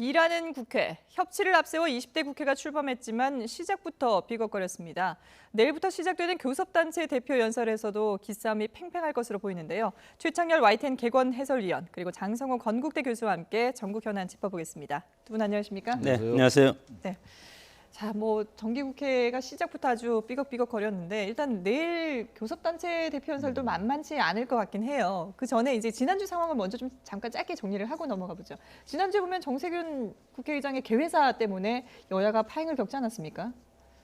일하는 국회, 협치를 앞세워 20대 국회가 출범했지만 시작부터 삐걱거렸습니다. 내일부터 시작되는 교섭단체 대표 연설에서도 기싸움이 팽팽할 것으로 보이는데요. 최창렬 YTN 개건 해설위원 그리고 장성호 건국대 교수와 함께 전국 현안 짚어보겠습니다. 두 분 안녕하십니까? 네, 안녕하세요. 네. 자, 정기국회가 시작부터 아주 삐걱삐걱거렸는데 일단 내일 교섭단체 대표 연설도 만만치 않을 것 같긴 해요. 그 전에 이제 지난주 상황을 먼저 좀 잠깐 짧게 정리를 하고 넘어가 보죠. 지난주에 보면 정세균 국회의장의 개회사 때문에 여야가 파행을 겪지 않았습니까?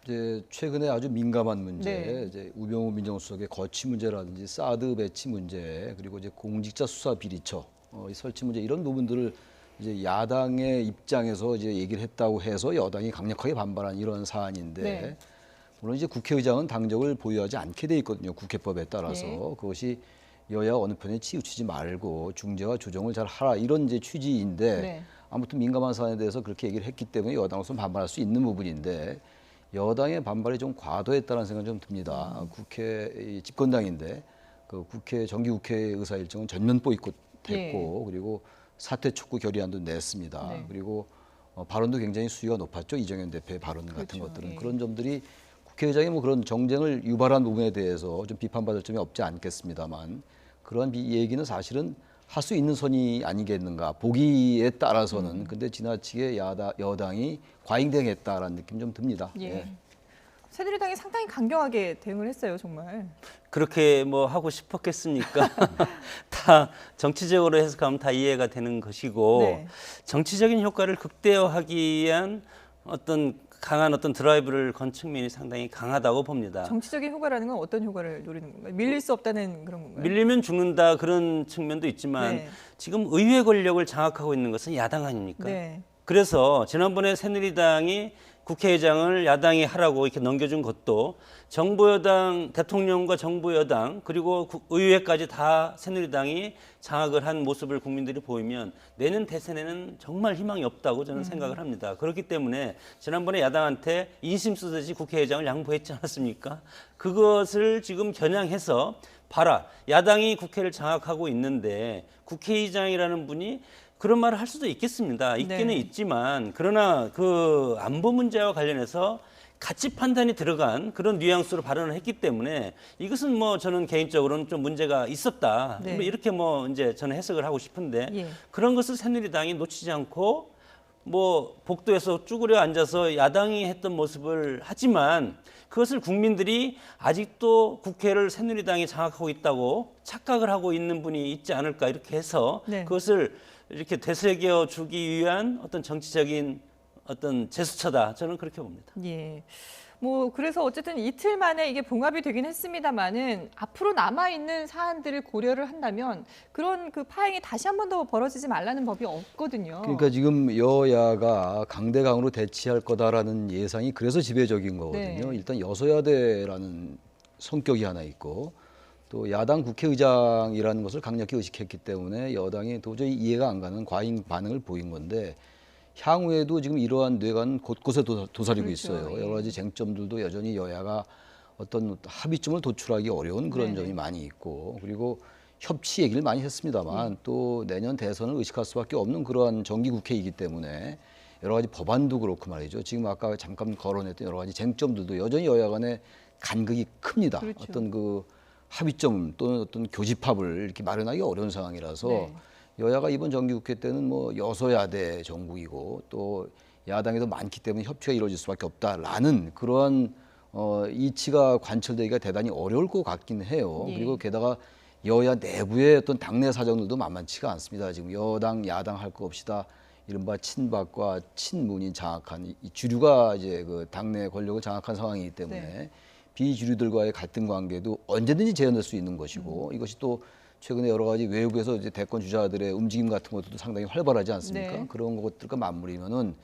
이제 최근에 아주 민감한 문제, 네. 이제 우병우 민정수석의 거취 문제라든지 사드 배치 문제, 그리고 이제 공직자 수사 비리처 이 설치 문제 이런 부분들을 이제 야당의 입장에서 이제 얘기를 했다고 해서 여당이 강력하게 반발한 이런 사안인데 네. 물론 이제 국회의장은 당적을 보유하지 않게 돼 있거든요. 국회법에 따라서 네. 그것이 여야 어느 편에 치우치지 말고 중재와 조정을 잘 하라 이런 이제 취지인데 네. 아무튼 민감한 사안에 대해서 그렇게 얘기를 했기 때문에 여당으로서 반발할 수 있는 부분인데 여당의 반발이 좀 과도했다는 생각이 좀 듭니다. 국회 이 집권당인데 그 국회 정기국회 의사 일정은 전면 보이콧했고 그리고 사퇴 촉구 결의안도 냈습니다. 네. 그리고 발언도 굉장히 수위가 높았죠. 이정현 대표의 발언 같은 그렇죠. 것들은 예. 그런 점들이 국회의장이 뭐 그런 정쟁을 유발한 부분에 대해서 좀 비판받을 점이 없지 않겠습니다만 그러한 얘기는 사실은 할 수 있는 선이 아니겠는가 보기에 따라서는 근데 지나치게 여당이 과잉대응했다라는 느낌 좀 듭니다. 예. 새누리당이 상당히 강경하게 대응을 했어요, 정말. 그렇게 뭐 하고 싶었겠습니까? 다 정치적으로 해석하면 다 이해가 되는 것이고 네. 정치적인 효과를 극대화하기 위한 어떤 강한 어떤 드라이브를 건 측면이 상당히 강하다고 봅니다. 정치적인 효과라는 건 어떤 효과를 노리는 건가요? 밀릴 수 없다는 그런 건가요? 밀리면 죽는다 그런 측면도 있지만 네. 지금 의회 권력을 장악하고 있는 것은 야당 아닙니까? 네. 그래서 지난번에 새누리당이 국회의장을 야당이 하라고 이렇게 넘겨준 것도 정부 여당, 대통령과 정부 여당 그리고 의회까지 다 새누리당이 장악을 한 모습을 국민들이 보이면 내년 대선에는 정말 희망이 없다고 저는 생각을 합니다. 그렇기 때문에 지난번에 야당한테 인심 쓰듯이 국회의장을 양보했지 않았습니까? 그것을 지금 겨냥해서 봐라. 야당이 국회를 장악하고 있는데 국회의장이라는 분이 그런 말을 할 수도 있겠습니다. 있기는 네. 있지만 그러나 그 안보 문제와 관련해서 가치 판단이 들어간 그런 뉘앙스로 발언을 했기 때문에 이것은 뭐 저는 개인적으로는 좀 문제가 있었다. 네. 뭐 이렇게 뭐 이제 저는 해석을 하고 싶은데 예. 그런 것을 새누리당이 놓치지 않고 뭐 복도에서 쭈그려 앉아서 야당이 했던 모습을 하지만 그것을 국민들이 아직도 국회를 새누리당이 장악하고 있다고 착각을 하고 있는 분이 있지 않을까 이렇게 해서 네. 그것을 이렇게 되새겨 주기 위한 어떤 정치적인 어떤 제스처다. 저는 그렇게 봅니다. 예. 그래서 어쨌든 이틀 만에 이게 봉합이 되긴 했습니다만은 앞으로 남아있는 사안들을 고려를 한다면 그런 그 파행이 다시 한 번 더 벌어지지 말라는 법이 없거든요. 그러니까 지금 여야가 강대강으로 대치할 거다라는 예상이 그래서 지배적인 거거든요. 네. 일단 여소야대라는 성격이 하나 있고 또 야당 국회의장이라는 것을 강력히 의식했기 때문에 여당이 도저히 이해가 안 가는 과잉 반응을 보인 건데 향후에도 지금 이러한 뇌관은 곳곳에 도사리고 그렇죠. 있어요. 예. 여러 가지 쟁점들도 여전히 여야가 어떤 합의점을 도출하기 어려운 그런 네네. 점이 많이 있고 그리고 협치 얘기를 많이 했습니다만 또 내년 대선을 의식할 수밖에 없는 그러한 정기국회이기 때문에 여러 가지 법안도 그렇고 말이죠. 지금 아까 잠깐 거론했던 여러 가지 쟁점들도 여전히 여야 간의 간극이 큽니다. 그렇죠. 어떤 그 합의점 또는 어떤 교집합을 이렇게 마련하기 어려운 상황이라서 네. 여야가 이번 정기국회 때는 뭐 여소야대 정국이고 또 야당에도 많기 때문에 협치가 이루어질 수밖에 없다라는 그러한 이치가 관철되기가 대단히 어려울 것 같긴 해요. 예. 그리고 게다가 여야 내부의 어떤 당내 사정들도 만만치가 않습니다. 지금 여당, 야당 할 거 없이다. 이른바 친박과 친문이 장악한 이 주류가 이제 그 당내 권력을 장악한 상황이기 때문에 네. 비주류들과의 갈등 관계도 언제든지 재현될 수 있는 것이고 이것이 또 최근에 여러 가지 외국에서 이제 대권 주자들의 움직임 같은 것도 상당히 활발하지 않습니까? 네. 그런 것들과 맞물리면은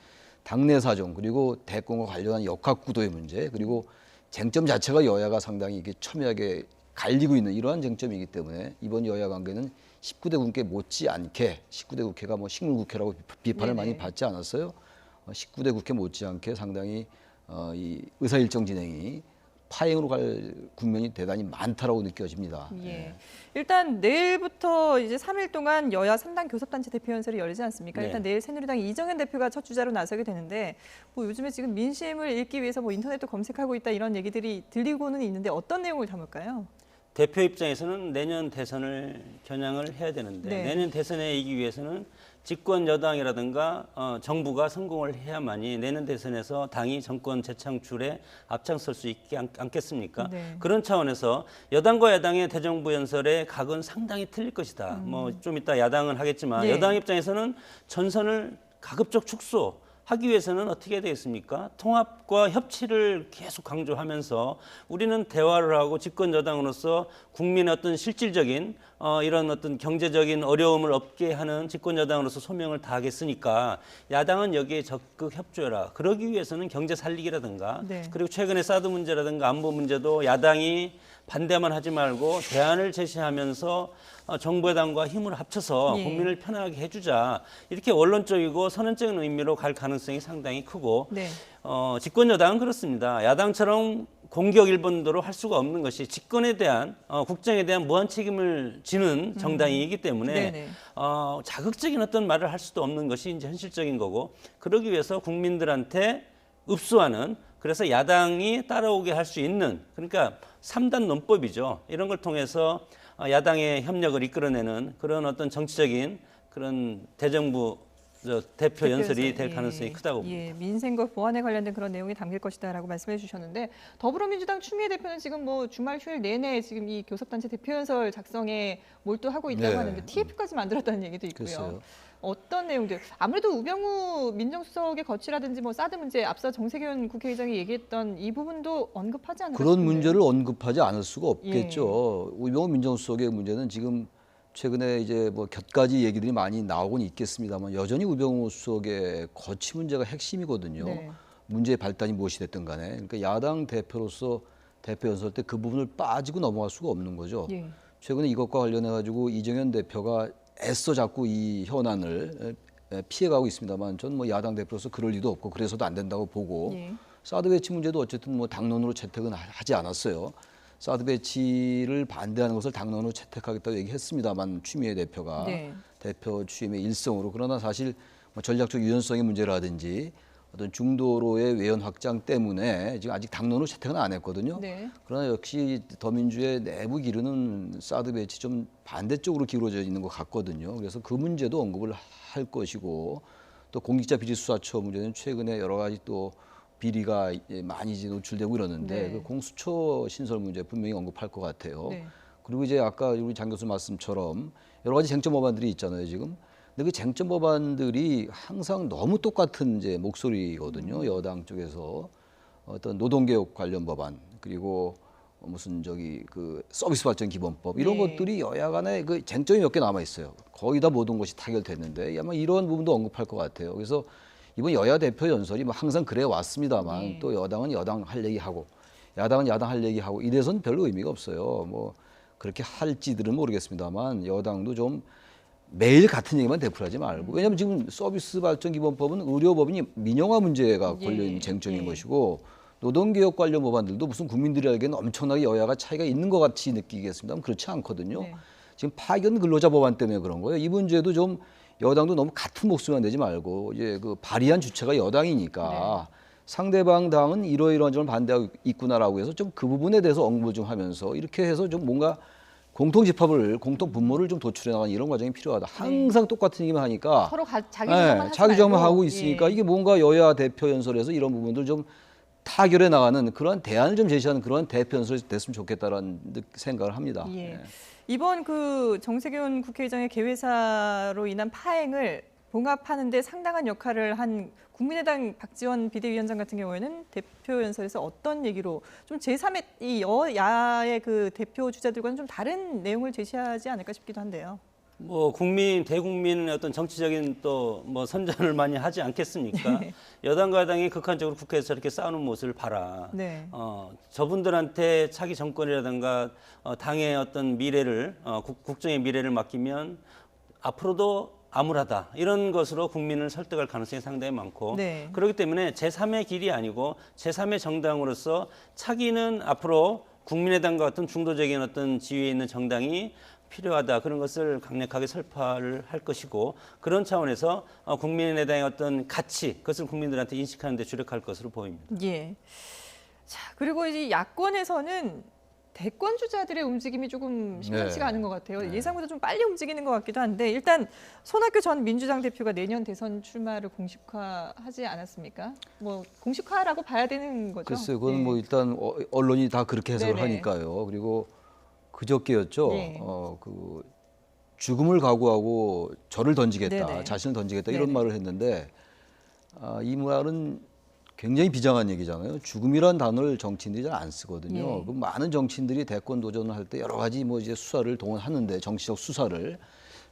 당내 사정 그리고 대권과 관련한 역학구도의 문제 그리고 쟁점 자체가 여야가 상당히 이게 첨예하게 갈리고 있는 이러한 쟁점이기 때문에 이번 여야 관계는 19대 국회 못지않게 19대 국회가 뭐 식물국회라고 비판을 네네. 많이 받지 않았어요. 19대 국회 못지않게 상당히 이 의사일정 진행이 파행으로 갈 국면이 대단히 많다라고 느껴집니다. 예. 일단 내일부터 이제 3일 동안 여야 3당 교섭단체 대표연설이 열리지 않습니까? 네. 일단 내일 새누리당 이정현 대표가 첫 주자로 나서게 되는데 뭐 요즘에 지금 민심을 읽기 위해서 뭐 인터넷도 검색하고 있다 이런 얘기들이 들리고는 있는데 어떤 내용을 담을까요? 대표 입장에서는 내년 대선을 겨냥을 해야 되는데 네. 내년 대선에 이기 위해서는 집권 여당이라든가 정부가 성공을 해야만이 내년 대선에서 당이 정권 재창출에 앞장설 수 있지 않겠습니까? 네. 그런 차원에서 여당과 야당의 대정부 연설의 각은 상당히 틀릴 것이다. 뭐 좀 이따 야당은 하겠지만 예. 여당 입장에서는 전선을 가급적 축소하기 위해서는 어떻게 해야 되겠습니까? 통합과 협치를 계속 강조하면서 우리는 대화를 하고 집권 여당으로서 국민의 어떤 실질적인 이런 어떤 경제적인 어려움을 없게 하는 집권 여당으로서 소명을 다하겠으니까 야당은 여기에 적극 협조해라. 그러기 위해서는 경제 살리기라든가 네. 그리고 최근에 사드 문제라든가 안보 문제도 야당이 반대만 하지 말고 대안을 제시하면서 정부 여당과 힘을 합쳐서 예. 국민을 편하게 해주자. 이렇게 원론적이고 선언적인 의미로 갈 가능성이 상당히 크고 네. 집권 여당은 그렇습니다. 야당처럼 공격 일본도로 할 수가 없는 것이 집권에 대한 국정에 대한 무한 책임을 지는 정당이기 때문에 네네. 자극적인 어떤 말을 할 수도 없는 것이 이제 현실적인 거고 그러기 위해서 국민들한테 읍수하는 그래서 야당이 따라오게 할 수 있는 그러니까 3단 논법이죠. 이런 걸 통해서 야당의 협력을 이끌어내는 그런 어떤 정치적인 그런 대정부 대표 연설이 될 가능성이 크다고 봅니다. 예, 민생과 보안에 관련된 그런 내용이 담길 것이다라고 말씀해 주셨는데 더불어민주당 추미애 대표는 지금 뭐 주말 휴일 내내 지금 이 교섭단체 대표연설 작성에 몰두하고 있다고 네. 하는데 TF까지 만들었다는 얘기도 있고요. 글쎄요. 어떤 내용들? 아무래도 우병우 민정수석의 거취라든지 뭐 사드 문제 앞서 정세균 국회의장이 얘기했던 이 부분도 언급하지 않을까 그런 싶은데요. 문제를 언급하지 않을 수가 없겠죠. 우병우 민정수석의 문제는 지금 최근에 이제 뭐 곁가지 얘기들이 많이 나오곤 있겠습니다만 여전히 우병우 수석의 거취 문제가 핵심이거든요. 네. 문제의 발단이 무엇이 됐든 간에. 그러니까 야당 대표로서 대표 연설 때 그 부분을 빠지고 넘어갈 수가 없는 거죠. 예. 최근에 이것과 관련해 가지고 이정현 대표가 애써 자꾸 이 현안을 피해가고 있습니다만 전 뭐 야당 대표로서 그럴 리도 없고 그래서도 안 된다고 보고 예. 사드 배치 문제도 어쨌든 뭐 당론으로 채택은 하지 않았어요. 사드 배치를 반대하는 것을 당론으로 채택하겠다고 얘기했습니다만 추미애 대표가 네. 대표 취임의 일성으로 그러나 사실 뭐 전략적 유연성의 문제라든지 어떤 중도로의 외연 확장 때문에 지금 아직 당론으로 채택은 안 했거든요. 네. 그러나 역시 더민주의 내부 기류는 사드 배치 좀 반대쪽으로 기울어져 있는 것 같거든요. 그래서 그 문제도 언급을 할 것이고 또 공직자 비리 수사처 문제는 최근에 여러 가지 또 비리가 많이 이제 노출되고 이러는데 네. 그 공수처 신설 문제 분명히 언급할 것 같아요. 네. 그리고 이제 아까 우리 장 교수 말씀처럼 여러 가지 쟁점 법안들이 있잖아요, 지금. 근데 그 쟁점 법안들이 항상 너무 똑같은 이제 목소리거든요. 여당 쪽에서 어떤 노동개혁 관련 법안 그리고 무슨 저기 그 서비스 발전 기본법 이런 네. 것들이 여야 간에 그 쟁점이 몇 개 남아 있어요. 거의 다 모든 것이 타결됐는데 아마 이런 부분도 언급할 것 같아요. 그래서 이번 여야 대표 연설이 뭐 항상 그래 왔습니다만 네. 또 여당은 여당 할 얘기하고 야당은 야당 할 얘기하고 이래서는 별로 의미가 없어요. 뭐 그렇게 할지들은 모르겠습니다만 여당도 좀 매일 같은 얘기만 되풀이하지 말고 왜냐하면 지금 서비스 발전 기본법은 의료법인이 민영화 문제가 예, 걸려 있는 쟁점인 예. 것이고 노동개혁 관련 법안들도 무슨 국민들이 알기에는 엄청나게 여야가 차이가 있는 것 같이 느끼겠습니다만 그렇지 않거든요. 네. 지금 파견 근로자 법안 때문에 그런 거예요. 이 문제도 좀 여당도 너무 같은 목소리만 내지 말고 이제 그 발의한 주체가 여당이니까 상대방 당은 이러이러한 점을 반대하고 있구나라고 해서 좀 그 부분에 대해서 언급을 좀 하면서 이렇게 해서 좀 뭔가 공통 집합을 공통 분모를 좀 도출해 나가는 이런 과정이 필요하다. 항상 똑같은 얘기만 하니까 서로 자기 주장만 하지 자기 주장만 말고. 하고 있으니까 예. 이게 뭔가 여야 대표 연설에서 이런 부분들 좀 타결해 나가는 그런 대안을 좀 제시하는 그런 대표 연설이 됐으면 좋겠다라는 생각을 합니다. 예. 예. 이번 그 정세균 국회의장의 개회사로 인한 파행을 봉합하는데 상당한 역할을 한 국민의당 박지원 비대위원장 같은 경우에는 대표 연설에서 어떤 얘기로 좀 제3의 이 여야의 그 대표 주자들과는 좀 다른 내용을 제시하지 않을까 싶기도 한데요. 뭐 대국민의 어떤 정치적인 또 뭐 선전을 많이 하지 않겠습니까? 네. 여당과 야당이 극한적으로 국회에서 이렇게 싸우는 모습을 봐라. 네. 저분들한테 차기 정권이라든가 당의 어떤 미래를 국정의 미래를 맡기면 앞으로도 암울하다 이런 것으로 국민을 설득할 가능성이 상당히 많고 네. 그렇기 때문에 제3의 길이 아니고 제3의 정당으로서 차기는 앞으로 국민의당과 같은 중도적인 어떤 지위에 있는 정당이 필요하다 그런 것을 강력하게 설파를 할 것이고 그런 차원에서 국민의당의 어떤 가치 그것을 국민들한테 인식하는 데 주력할 것으로 보입니다. 예. 자, 그리고 이제 야권에서는 대권 주자들의 움직임이 조금 심상치가 네. 않은 것 같아요. 네. 예상보다 좀 빨리 움직이는 것 같기도 한데 일단 손학규 전 민주당 대표가 내년 대선 출마를 공식화하지 않았습니까? 뭐 공식화라고 봐야 되는 거죠. 글쎄요, 그건 예. 뭐 일단 언론이 다 그렇게 해석을 네네. 하니까요. 그리고 그저께였죠. 네. 그 죽음을 각오하고 저를 던지겠다, 네네. 자신을 던지겠다 이런 네네. 말을 했는데 이 말은 굉장히 비장한 얘기잖아요. 죽음이란 단어를 정치인들이 잘 안 쓰거든요. 예. 그 많은 정치인들이 대권 도전을 할 때 여러 가지 뭐 이제 수사를 동원하는데 정치적 수사를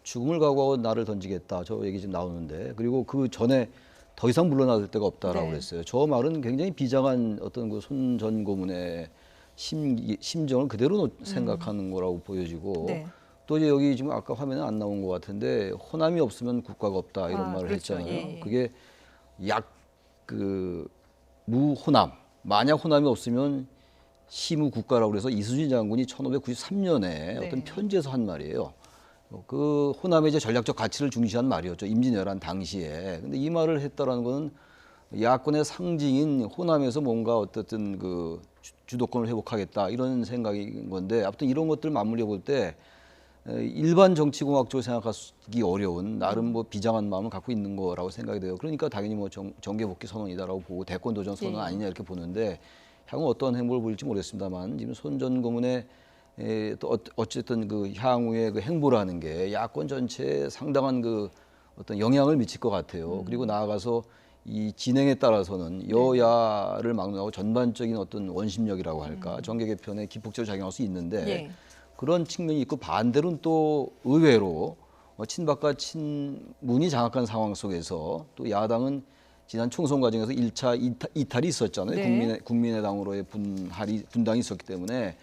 죽음을 각오하고 나를 던지겠다 저 얘기 지금 나오는데 그리고 그 전에 더 이상 물러나을 데가 없다라고 네. 그랬어요. 저 말은 굉장히 비장한 어떤 그 손 전 고문의 심정을 그대로 생각하는 거라고 보여지고 네. 또 이제 여기 지금 아까 화면에 안 나온 것 같은데 호남이 없으면 국가가 없다 이런 말을 그렇죠. 했잖아요. 예. 그게 무호남 만약 호남이 없으면 시무 국가라고 그래서 이순신 장군이 1593년에 네. 어떤 편지에서 한 말이에요. 그 호남의 이제 전략적 가치를 중시한 말이었죠. 임진왜란 당시에. 근데 이 말을 했다라는 거는 야권의 상징인 호남에서 뭔가 어떻든 그 주도권을 회복하겠다 이런 생각인 건데 아무튼 이런 것들 맞물려 볼 때 일반 정치공학적으로 생각하기 어려운 나름 뭐 비장한 마음을 갖고 있는 거라고 생각이 돼요. 그러니까 당연히 뭐 정계복귀 선언이다라고 보고 대권 도전 선언 예. 아니냐 이렇게 보는데 향후 어떤 행보를 보일지 모르겠습니다만 지금 손 전 고문의 또 어쨌든 그 향후의 그 행보라는 게 야권 전체에 상당한 그 어떤 영향을 미칠 것 같아요. 그리고 나아가서 이 진행에 따라서는 여야를 막론하고 전반적인 어떤 원심력이라고 할까 정계 개편에 기폭적으로 작용할 수 있는데 예. 그런 측면이 있고 반대로는 또 의외로 친박과 친문이 장악한 상황 속에서 또 야당은 지난 총선 과정에서 1차 이탈이 있었잖아요. 네. 국민의당으로의 분당이 있었기 때문에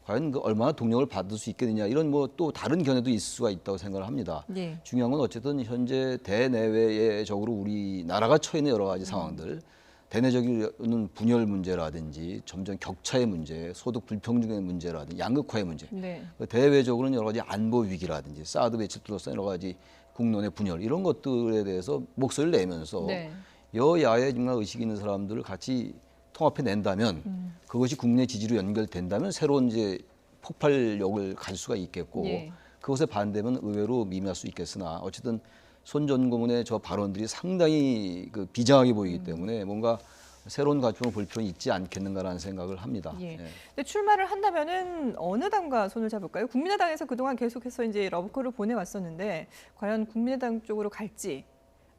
과연 그 얼마나 동력을 받을 수 있겠느냐 이런 뭐 또 다른 견해도 있을 수가 있다고 생각을 합니다. 예. 중요한 건 어쨌든 현재 대내외적으로 우리나라가 처해 있는 여러 가지 상황들 대내적인 분열 문제라든지 점점 격차의 문제, 소득 불평등의 문제라든지 양극화의 문제 네. 대외적으로는 여러 가지 안보 위기라든지 사드 매치 둘러싼 여러 가지 국론의 분열 이런 것들에 대해서 목소리를 내면서 네. 여야의 정말 의식 있는 사람들을 같이 통합해 낸다면 그것이 국민의 지지로 연결된다면 새로운 이제 폭발력을 가질 수가 있겠고 예. 그것에 반대면 의외로 미미할 수 있겠으나 어쨌든 손 전 고문의 저 발언들이 상당히 그 비장하게 보이기 때문에 뭔가 새로운 가치를 볼 필요는 있지 않겠는가라는 생각을 합니다. 예. 예. 근데 출마를 한다면은 어느 당과 손을 잡을까요? 국민의당에서 그동안 계속해서 이제 러브콜을 보내왔었는데 과연 국민의당 쪽으로 갈지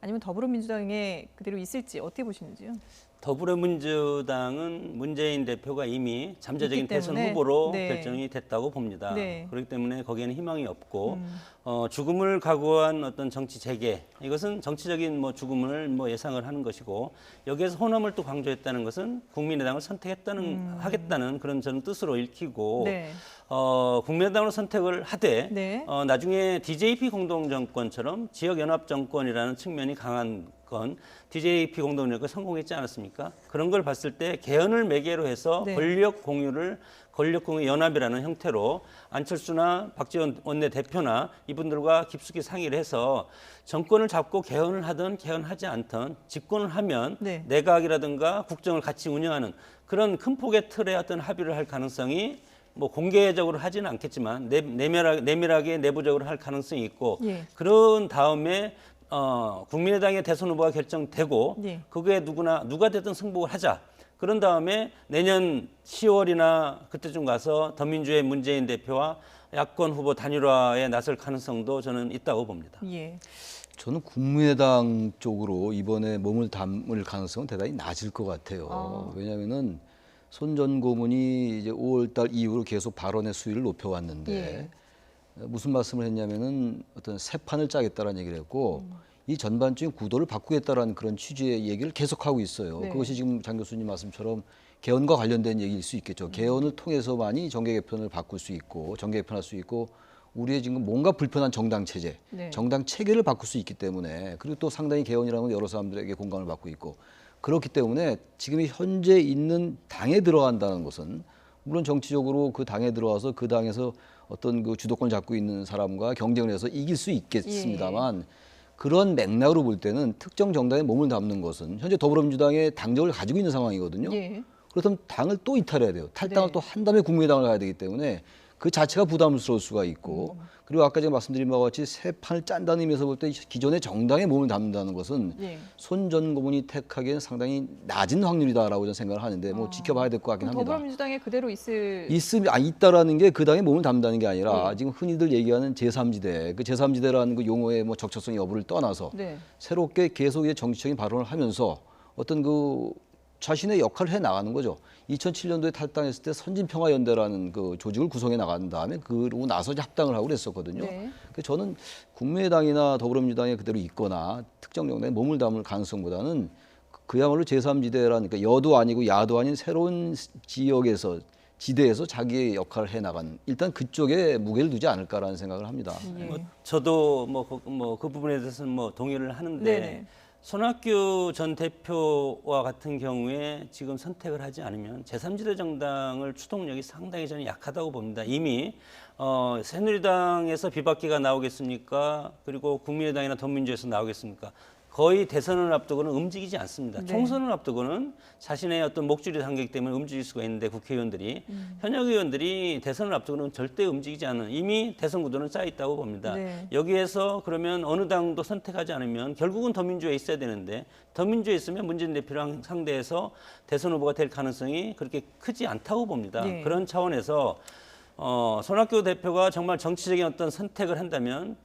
아니면 더불어민주당에 그대로 있을지 어떻게 보시는지요? 더불어민주당은 문재인 대표가 이미 잠재적인 있기 대선 때문에, 후보로 네. 결정이 됐다고 봅니다. 네. 그렇기 때문에 거기에는 희망이 없고 죽음을 각오한 어떤 정치 재개 이것은 정치적인 뭐 죽음을 뭐 예상을 하는 것이고 여기에서 호남을 또 강조했다는 것은 국민의당을 선택했다는 하겠다는 그런 저는 뜻으로 읽히고 네. 국민의당으로 선택을 하되 네. 나중에 DJP 공동정권처럼 지역연합정권이라는 측면이 강한 건 DJP 공동정권 성공했지 않았습니까? 그런 걸 봤을 때 개헌을 매개로 해서 네. 권력 공유 연합이라는 형태로 안철수나 박지원 원내대표나 이분들과 깊숙이 상의를 해서 정권을 잡고 개헌을 하든 개헌하지 않든 집권을 하면 네. 내각이라든가 국정을 같이 운영하는 그런 큰 폭의 틀의 어떤 합의를 할 가능성이 뭐 공개적으로 하지는 않겠지만 내밀하게 내부적으로 할 가능성이 있고 예. 그런 다음에 국민의당의 대선 후보가 결정되고 예. 그게 누가 됐든 승복을 하자. 그런 다음에 내년 10월이나 그때쯤 가서 더민주의 문재인 대표와 야권 후보 단일화에 나설 가능성도 저는 있다고 봅니다. 예. 저는 국민의당 쪽으로 이번에 몸을 담을 가능성은 대단히 낮을 것 같아요. 왜냐하면은 손 전 고문이 이제 5월달 이후로 계속 발언의 수위를 높여왔는데 예. 무슨 말씀을 했냐면은 어떤 새 판을 짜겠다라는 얘기를 했고 이 전반적인 구도를 바꾸겠다라는 그런 취지의 얘기를 계속하고 있어요. 네. 그것이 지금 장 교수님 말씀처럼 개헌과 관련된 얘기일 수 있겠죠. 개헌을 통해서만이 정계 개편을 바꿀 수 있고 정계 개편할 수 있고 우리의 지금 뭔가 불편한 정당 체제, 네. 정당 체계를 바꿀 수 있기 때문에 그리고 또 상당히 개헌이라는 건 여러 사람들에게 공감을 받고 있고 그렇기 때문에 지금 현재 있는 당에 들어간다는 것은 물론 정치적으로 그 당에 들어와서 그 당에서 어떤 그 주도권을 잡고 있는 사람과 경쟁을 해서 이길 수 있겠습니다만 그런 맥락으로 볼 때는 특정 정당에 몸을 담는 것은 현재 더불어민주당의 당적을 가지고 있는 상황이거든요. 예. 그렇다면 당을 또 이탈해야 돼요. 탈당을 네. 또 한 다음에 국민의당을 가야 되기 때문에 그 자체가 부담스러울 수가 있고 그리고 아까 제가 말씀드린 바와 같이 새 판을 짠다는 의미에서 볼 때 기존의 정당에 몸을 담는다는 것은 예. 손 전 고문이 택하기에는 상당히 낮은 확률이다라고 저는 생각을 하는데 뭐 지켜봐야 될 것 같긴 그럼 합니다. 더불어민주당에 그대로 있을 있다라는 게 그 당에 몸을 담는다는 게 아니라 지금 흔히들 얘기하는 제3지대, 그 제3지대라는 그 용어의 뭐 적절성 여부를 떠나서 네. 새롭게 계속 이제 정치적인 발언을 하면서 어떤 그 자신의 역할을 해 나가는 거죠. 2007년도에 탈당했을 때 선진평화연대라는 그 조직을 구성해 나간 다음에 그러고 나서 이제 합당을 하고 그랬었거든요. 네. 그래서 저는 국민의당이나 더불어민주당에 그대로 있거나 특정 정당에 몸을 담을 가능성보다는 그야말로 제3지대라는 그러니까 여도 아니고 야도 아닌 새로운 지역에서 지대에서 자기의 역할을 해 나간 일단 그쪽에 무게를 두지 않을까라는 생각을 합니다. 예. 저도 그 부분에 대해서는 뭐 동의를 하는데 네네. 손학규 전 대표와 같은 경우에 지금 선택을 하지 않으면 제3지대 정당을 추동력이 상당히 저는 약하다고 봅니다. 이미 새누리당에서 비박계가 나오겠습니까? 그리고 국민의당이나 더민주에서 나오겠습니까? 거의 대선을 앞두고는 움직이지 않습니다. 네. 총선을 앞두고는 자신의 어떤 목줄이 당기기 때문에 움직일 수가 있는데 국회의원들이 현역 의원들이 대선을 앞두고는 절대 움직이지 않는 이미 대선 구도는 짜 있다고 봅니다. 네. 여기에서 그러면 어느 당도 선택하지 않으면 결국은 더민주에 있어야 되는데 더민주에 있으면 문재인 대표랑 상대해서 대선 후보가 될 가능성이 그렇게 크지 않다고 봅니다. 네. 그런 차원에서 손학규 대표가 정말 정치적인 어떤 선택을 한다면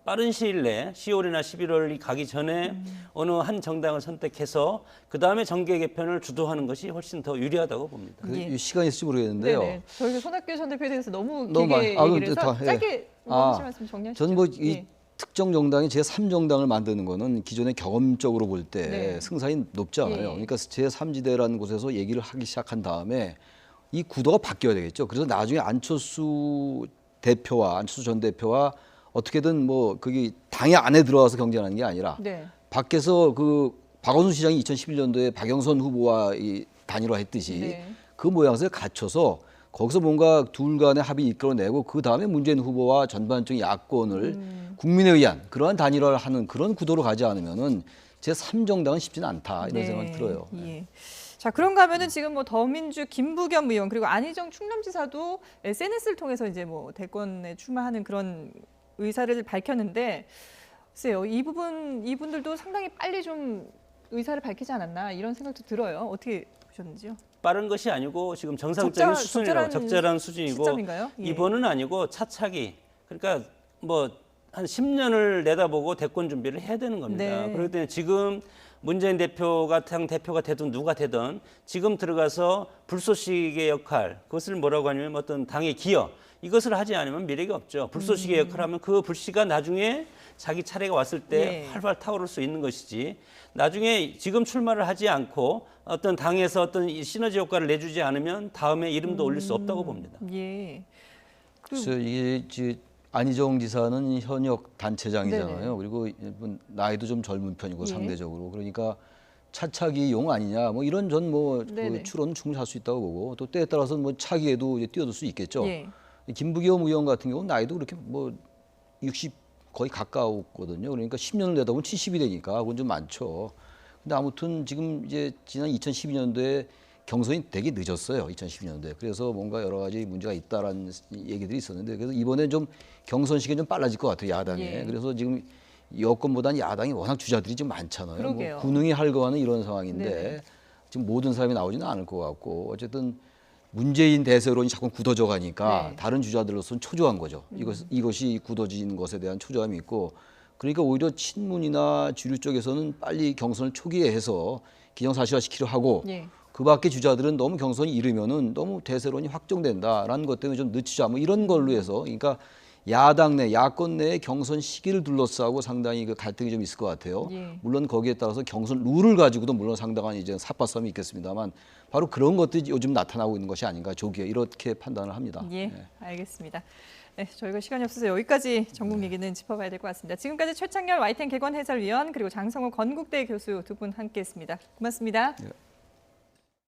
빠른 시일 내에 10월이나 11월이 가기 전에 어느 한 정당을 선택해서 그 다음에 정계 개편을 주도하는 것이 훨씬 더 유리하다고 봅니다. 그 예. 시간이 있을지 모르겠는데요. 네네. 저희가 손학규 전 대표에 대해서 너무 너무 길게 많이- 얘기를 해서 예. 짧게 하실 말씀 정리하시죠. 저는 뭐 이 예. 특정 정당이 제3정당을 만드는 거는 기존의 경험적으로 볼 때 네. 승산이 높지 않아요. 예. 그러니까 제3지대라는 곳에서 얘기를 하기 시작한 다음에 이 구도가 바뀌어야 되겠죠. 그래서 나중에 안철수 전 대표와 어떻게든 뭐 그게 당의 안에 들어와서 경쟁하는 게 아니라 네. 밖에서 그 박원순 시장이 2011년도에 박영선 후보와 이 단일화했듯이 네. 그 모양새를 갖춰서 거기서 뭔가 둘 간의 합의 이끌어내고 그 다음에 문재인 후보와 전반적인 야권을 국민에 의한 그러한 단일화를 하는 그런 구도로 가지 않으면은 제3정당은 쉽지는 않다 이런 생각이 들어요. 예. 자, 그런가 하면은 지금 뭐 더민주 김부겸 의원 그리고 안희정 충남지사도 SNS를 통해서 이제 뭐 대권에 출마하는 그런 의사를 밝혔는데 글쎄요. 이분들도 상당히 빨리 좀 의사를 밝히지 않았나 이런 생각도 들어요. 어떻게 보셨는지요? 빠른 것이 아니고 지금 정상적인 수준이라고 적절한 수준이고 시점인가요? 예. 이번은 아니고 차차기 그러니까 뭐 한 10년을 내다보고 대권 준비를 해야 되는 겁니다. 네. 그렇기 때문에 지금 문재인 대표가 당 대표가 되든 누가 되든 지금 들어가서 불쏘시개의 역할 그것을 뭐라고 하냐면 어떤 당의 기여 이것을 하지 않으면 미래가 없죠. 불쏘시개 역할을 하면 그 불씨가 나중에 자기 차례가 왔을 때 예. 활발 타오를 수 있는 것이지 나중에 지금 출마를 하지 않고 어떤 당에서 어떤 이 시너지 효과를 내주지 않으면 다음에 이름도 올릴 수 없다고 봅니다. 예. 그래서 이게 안희정 지사는 현역 단체장이잖아요. 네네. 그리고 나이도 좀 젊은 편이고 예. 상대적으로 그러니까 차차기용 아니냐 뭐 이런 전 뭐 네네. 추론은 충분히 할 수 있다고 보고 또 때에 따라서는 뭐 차기에도 이제 뛰어들 수 있겠죠. 예. 김부겸 의원 같은 경우는 나이도 그렇게 뭐 60 거의 가까웠거든요. 그러니까 10년을 내다 보면 70이 되니까 그건 좀 많죠. 근데 아무튼 지금 이제 지난 2012년도에 경선이 되게 늦었어요. 2012년도에. 그래서 뭔가 여러 가지 문제가 있다라는 얘기들이 있었는데 그래서 이번에 좀 경선 시기가 좀 빨라질 것 같아요. 야당에. 예. 그래서 지금 여권보다는 야당이 워낙 주자들이 좀 많잖아요. 그러게요. 뭐 군웅이 할거하는 이런 상황인데 네네. 지금 모든 사람이 나오지는 않을 것 같고 어쨌든 문재인 대세론이 자꾸 굳어져 가니까 네. 다른 주자들로서는 초조한 거죠. 이것이 굳어진 것에 대한 초조함이 있고 그러니까 오히려 친문이나 주류 쪽에서는 빨리 경선을 초기에 해서 기정사실화시키려 하고 예. 그 밖에 주자들은 너무 경선이 이르면은 너무 대세론이 확정된다라는 것 때문에 좀 늦추자 뭐 이런 걸로 해서 그러니까 야당 내, 야권 내의 경선 시기를 둘러싸고 상당히 그 갈등이 좀 있을 것 같아요. 예. 물론 거기에 따라서 경선 룰을 가지고도 물론 상당한 이제 삿바싸움이 있겠습니다만 바로 그런 것들이 요즘 나타나고 있는 것이 아닌가 조기에 이렇게 판단을 합니다. 예, 알겠습니다. 네, 저희가 시간이 없어서 여기까지 전국 얘기는 짚어봐야 될 것 같습니다. 지금까지 최창렬 YTN 개관 해설위원 그리고 장성호 건국대 교수 두 분 함께했습니다. 고맙습니다. 예.